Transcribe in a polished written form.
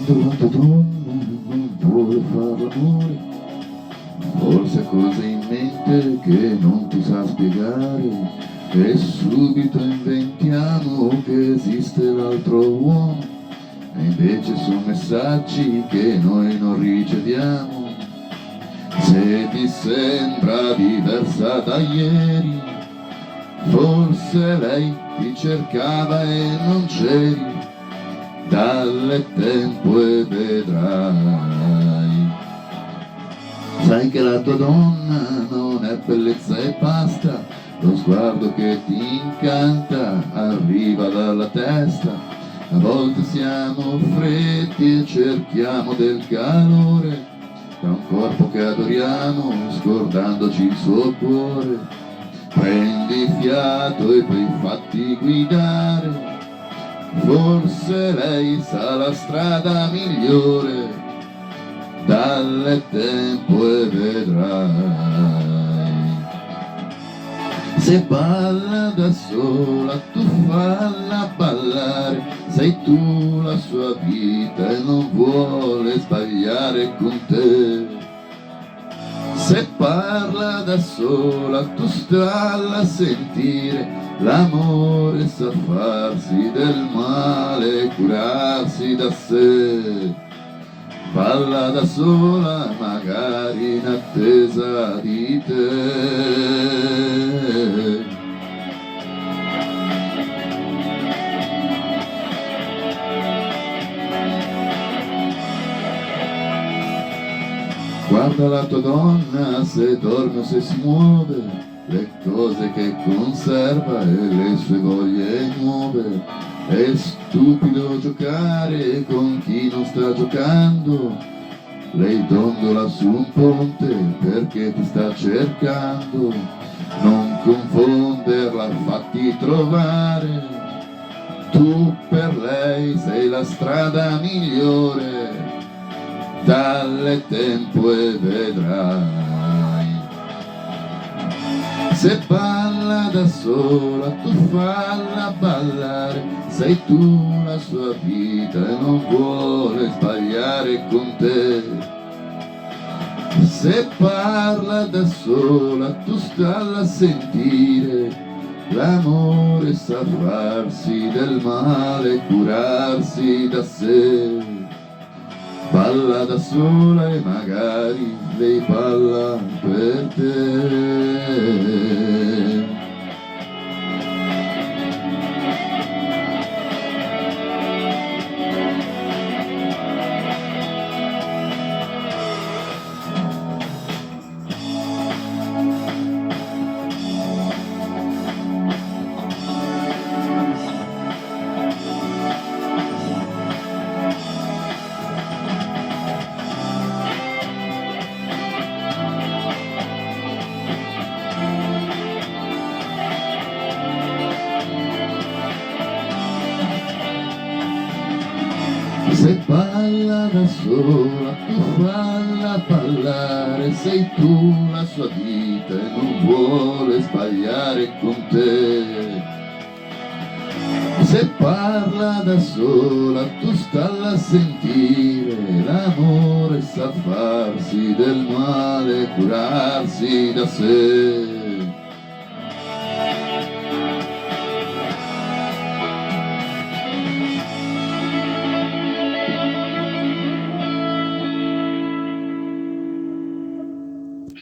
Quando la tua donna non vuole far l'amore, forse ha cose in mente che non ti sa spiegare, e subito inventiamo che esiste l'altro uomo, e invece sono messaggi che noi non riceviamo. Se ti sembra diversa da ieri, forse lei ti cercava e non c'eri, dalle tempo e vedrai. Sai che la tua donna non è bellezza e basta, lo sguardo che ti incanta arriva dalla testa. A volte siamo freddi e cerchiamo del calore da un corpo che adoriamo, scordandoci il suo cuore. Prendi fiato e poi fatti guidare, forse lei sa la strada migliore, dalle tempo e vedrai. Se balla da sola tu falla ballare, sei tu la sua vita e non vuole sbagliare con te. Se parla da sola tu stalla a sentire, l'amore sa farsi del male e curarsi da sé. Balla da sola magari in attesa di te. Guarda la tua donna se dorme o se si muove, le cose che conserva e le sue voglie nuove. È stupido giocare con chi non sta giocando, lei dondola su un ponte perché ti sta cercando. Non confonderla, fatti trovare, tu per lei sei la strada migliore, dalle tempo e vedrai. Se balla da sola tu falla ballare, sei tu la sua vita e non vuole sbagliare con te. Se parla da sola tu stalla a sentire, l'amore sa farsi del male e curarsi da sé. Balla da sola e magari lei balla per te. Se balla da sola tu falla ballare, sei tu la sua vita e non vuole sbagliare con te. Se parla da sola tu stalla a sentire, l'amore sa farsi del male e curarsi da sé.